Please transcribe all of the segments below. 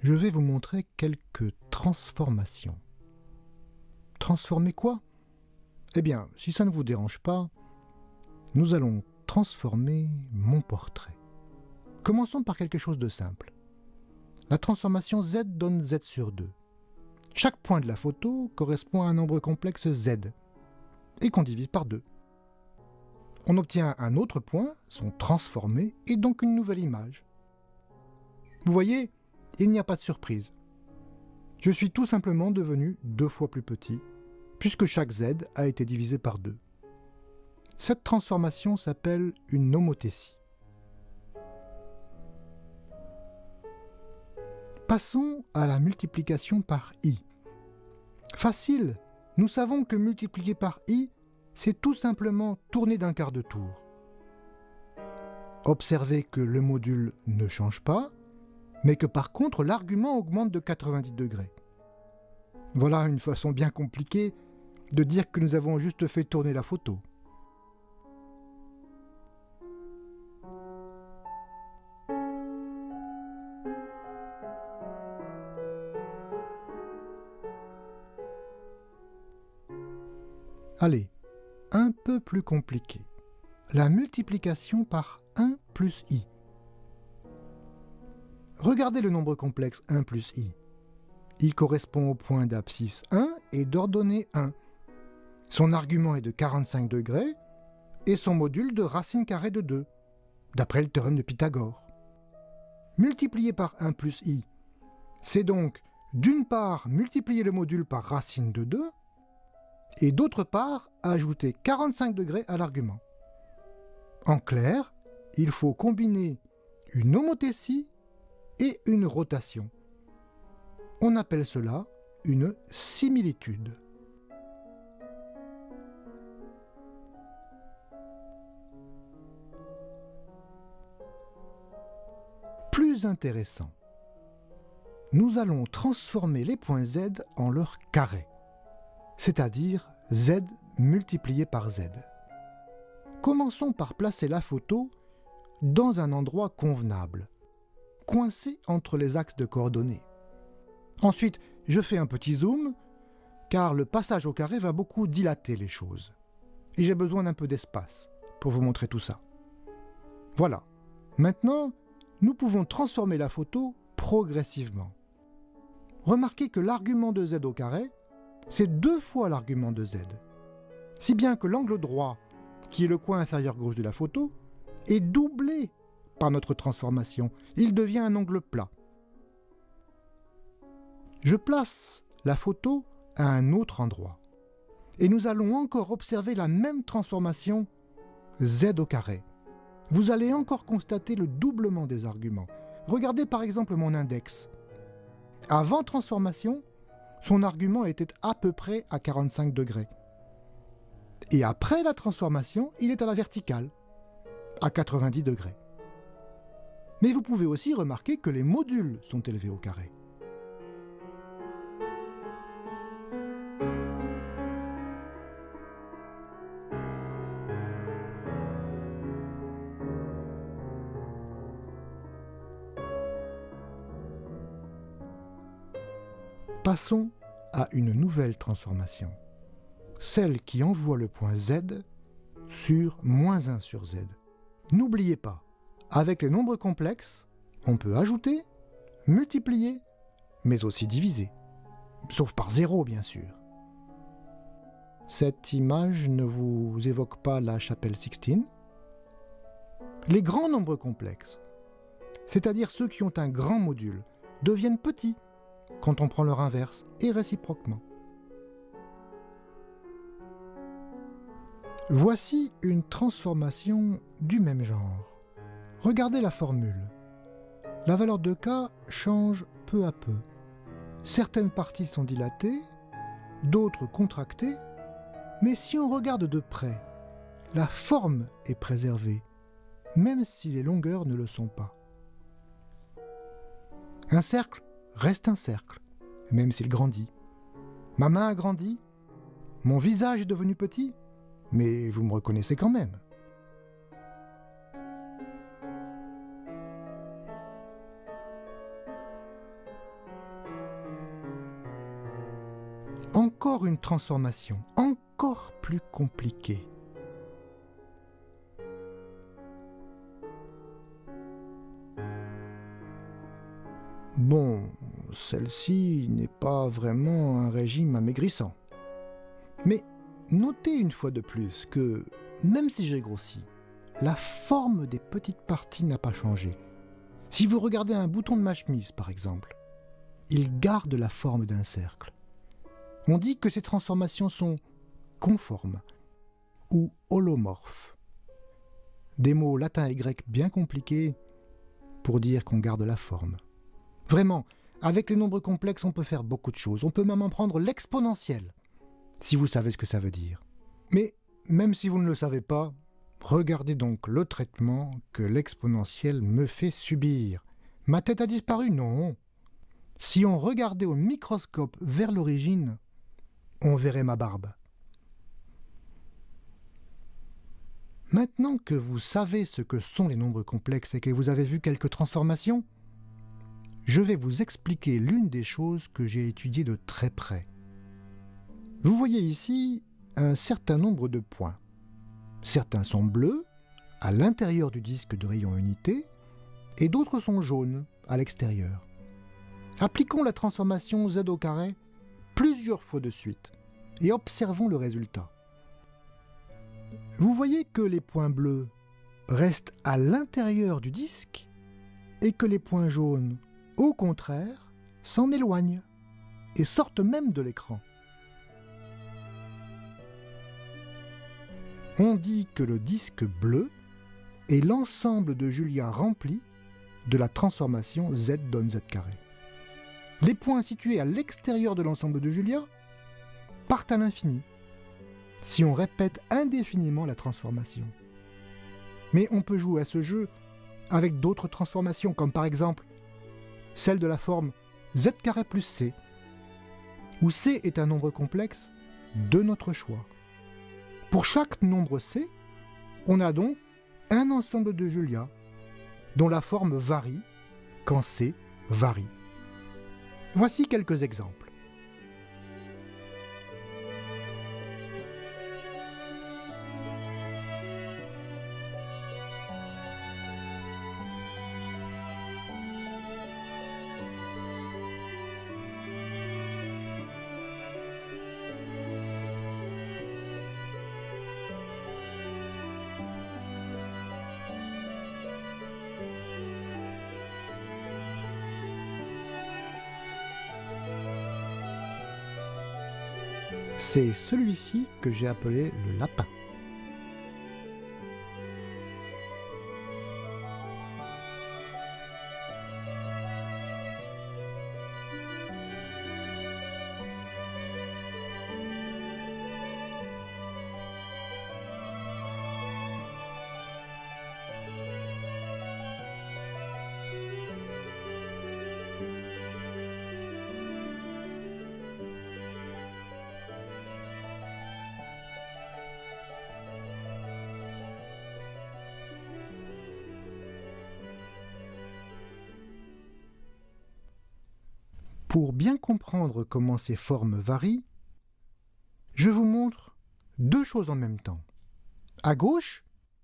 je vais vous montrer quelques transformations. Transformer quoi? Eh bien, si ça ne vous dérange pas, nous allons transformer mon portrait. Commençons par quelque chose de simple. La transformation Z donne Z sur 2. Chaque point de la photo correspond à un nombre complexe Z, et qu'on divise par 2. On obtient un autre point, son transformé, et donc une nouvelle image. Vous voyez, il n'y a pas de surprise. Je suis tout simplement devenu 2 fois plus petit, puisque chaque Z a été divisé par 2. Cette transformation s'appelle une homothétie. Passons à la multiplication par i. Facile, nous savons que multiplier par i, c'est tout simplement tourner d'un quart de tour. Observez que le module ne change pas, mais que par contre l'argument augmente de 90 degrés. Voilà une façon bien compliquée de dire que nous avons juste fait tourner la photo. Allez, un peu plus compliqué. La multiplication par 1 plus i. Regardez le nombre complexe 1 plus i. Il correspond au point d'abscisse 1 et d'ordonnée 1. Son argument est de 45 degrés et son module de racine carrée de 2, d'après le théorème de Pythagore. Multiplier par 1 plus i, c'est donc d'une part multiplier le module par racine de 2 et d'autre part ajouter 45 degrés à l'argument. En clair, il faut combiner une homothétie et une rotation. On appelle cela une similitude. Plus intéressant, nous allons transformer les points Z en leur carré, c'est-à-dire Z multiplié par Z. Commençons par placer la photo dans un endroit convenable, coincé entre les axes de coordonnées. Ensuite, je fais un petit zoom, car le passage au carré va beaucoup dilater les choses. Et j'ai besoin d'un peu d'espace pour vous montrer tout ça. Voilà. Maintenant, nous pouvons transformer la photo progressivement. Remarquez que l'argument de Z au carré, c'est 2 fois l'argument de Z. Si bien que l'angle droit, qui est le coin inférieur gauche de la photo, est doublé par notre transformation. Il devient un angle plat. Je place la photo à un autre endroit. Et nous allons encore observer la même transformation Z au carré. Vous allez encore constater le doublement des arguments. Regardez par exemple mon index. Avant transformation, son argument était à peu près à 45 degrés. Et après la transformation, il est à la verticale, à 90 degrés. Mais vous pouvez aussi remarquer que les modules sont élevés au carré. Passons à une nouvelle transformation, celle qui envoie le point Z sur moins 1 sur Z. N'oubliez pas, avec les nombres complexes, on peut ajouter, multiplier, mais aussi diviser, sauf par 0 bien sûr. Cette image ne vous évoque pas la chapelle Sixtine? Les grands nombres complexes, c'est-à-dire ceux qui ont un grand module, deviennent petits quand on prend leur inverse, et réciproquement. Voici une transformation du même genre. Regardez la formule. La valeur de K change peu à peu. Certaines parties sont dilatées, d'autres contractées, mais si on regarde de près, la forme est préservée, même si les longueurs ne le sont pas. Un cercle reste un cercle, même s'il grandit. Ma main a grandi, mon visage est devenu petit, mais vous me reconnaissez quand même. encore une transformation, encore plus compliquée. Bon, celle-ci n'est pas vraiment un régime amaigrissant. Mais notez une fois de plus que, même si j'ai grossi, la forme des petites parties n'a pas changé. Si vous regardez un bouton de ma chemise, par exemple, il garde la forme d'un cercle. On dit que ces transformations sont conformes ou holomorphes. Des mots latins et grecs bien compliqués pour dire qu'on garde la forme. Vraiment, avec les nombres complexes, on peut faire beaucoup de choses. On peut même en prendre l'exponentielle, si vous savez ce que ça veut dire. Mais même si vous ne le savez pas, regardez donc le traitement que l'exponentielle me fait subir. Ma tête a disparu? Non. Si on regardait au microscope vers l'origine, on verrait ma barbe. Maintenant que vous savez ce que sont les nombres complexes et que vous avez vu quelques transformations, je vais vous expliquer l'une des choses que j'ai étudiées de très près. Vous voyez ici un certain nombre de points. Certains sont bleus, à l'intérieur du disque de rayon unité, et d'autres sont jaunes, à l'extérieur. Appliquons la transformation z au carré plusieurs fois de suite, et observons le résultat. Vous voyez que les points bleus restent à l'intérieur du disque, et que les points jaunes, au contraire, s'en éloignent, et sortent même de l'écran. On dit que le disque bleu est l'ensemble de Julia rempli de la transformation z donne z carré. Les points situés à l'extérieur de l'ensemble de Julia partent à l'infini, si on répète indéfiniment la transformation. Mais on peut jouer à ce jeu avec d'autres transformations, comme par exemple celle de la forme z carré plus c, où c est un nombre complexe de notre choix. Pour chaque nombre c, on a donc un ensemble de Julia dont la forme varie quand c varie. Voici quelques exemples. C'est celui-ci que j'ai appelé le lapin. Pour bien comprendre comment ces formes varient, je vous montre deux choses en même temps. À gauche,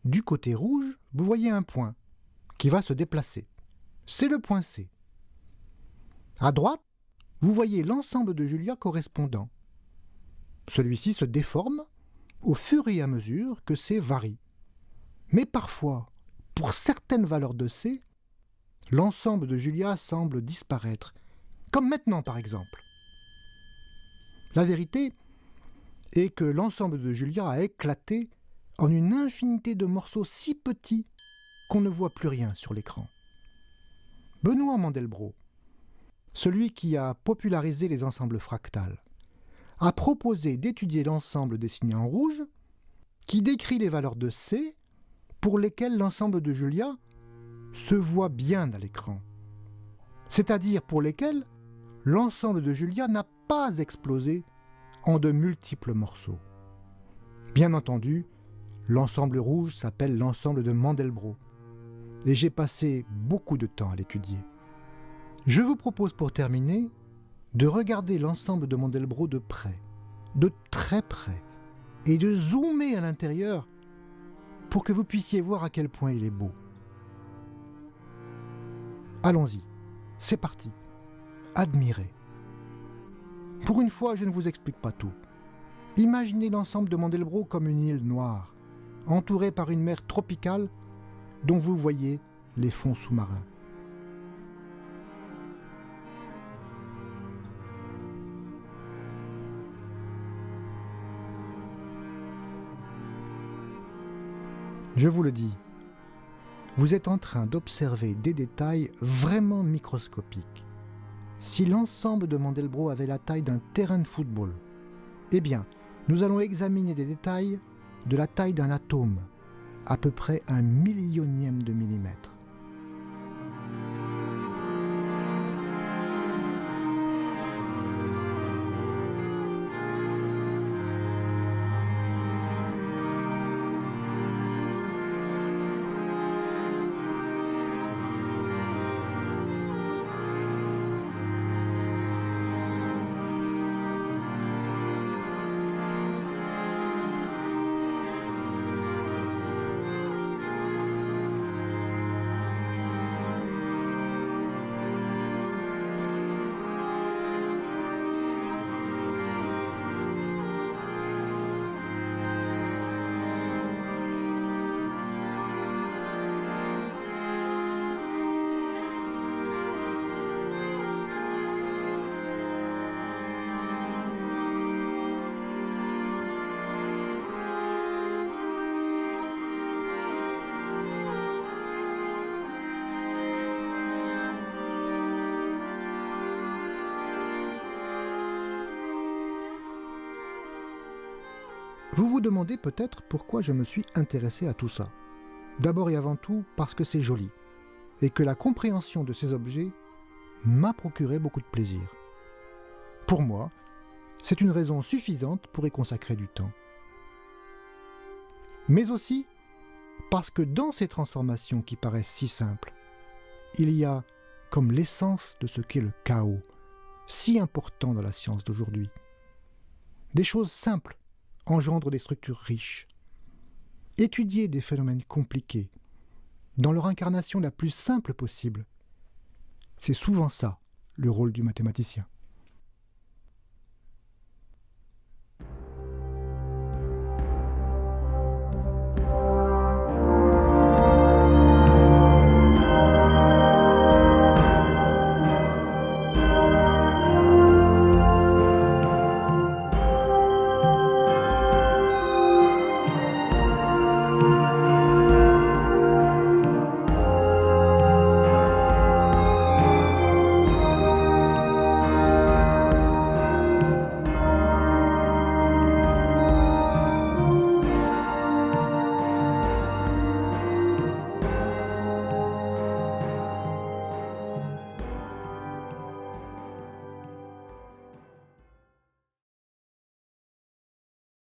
du côté rouge, vous voyez un point qui va se déplacer. C'est le point C. À droite, vous voyez l'ensemble de Julia correspondant. Celui-ci se déforme au fur et à mesure que C varie. Mais parfois, pour certaines valeurs de C, l'ensemble de Julia semble disparaître, comme maintenant par exemple. La vérité est que l'ensemble de Julia a éclaté en une infinité de morceaux si petits qu'on ne voit plus rien sur l'écran. Benoît Mandelbrot, celui qui a popularisé les ensembles fractales, a proposé d'étudier l'ensemble dessiné en rouge qui décrit les valeurs de C pour lesquelles l'ensemble de Julia se voit bien à l'écran, c'est-à-dire pour lesquelles l'ensemble de Julia n'a pas explosé en de multiples morceaux. Bien entendu, l'ensemble rouge s'appelle l'ensemble de Mandelbrot, et j'ai passé beaucoup de temps à l'étudier. Je vous propose pour terminer de regarder l'ensemble de Mandelbrot de près, de très près et de zoomer à l'intérieur pour que vous puissiez voir à quel point il est beau. Allons-y, c'est parti. Admirez. Pour une fois, je ne vous explique pas tout. Imaginez l'ensemble de Mandelbrot comme une île noire, entourée par une mer tropicale dont vous voyez les fonds sous-marins. Je vous le dis, vous êtes en train d'observer des détails vraiment microscopiques. Si l'ensemble de Mandelbrot avait la taille d'un terrain de football, eh bien, nous allons examiner des détails de la taille d'un atome, à peu près 1/100000e de millimètre. Vous vous demandez peut-être pourquoi je me suis intéressé à tout ça. D'abord et avant tout parce que c'est joli, et que la compréhension de ces objets m'a procuré beaucoup de plaisir. Pour moi, c'est une raison suffisante pour y consacrer du temps. Mais aussi parce que dans ces transformations qui paraissent si simples, il y a comme l'essence de ce qu'est le chaos, si important dans la science d'aujourd'hui. Des choses simples engendrent des structures riches. Étudier des phénomènes compliqués, dans leur incarnation la plus simple possible, c'est souvent ça le rôle du mathématicien.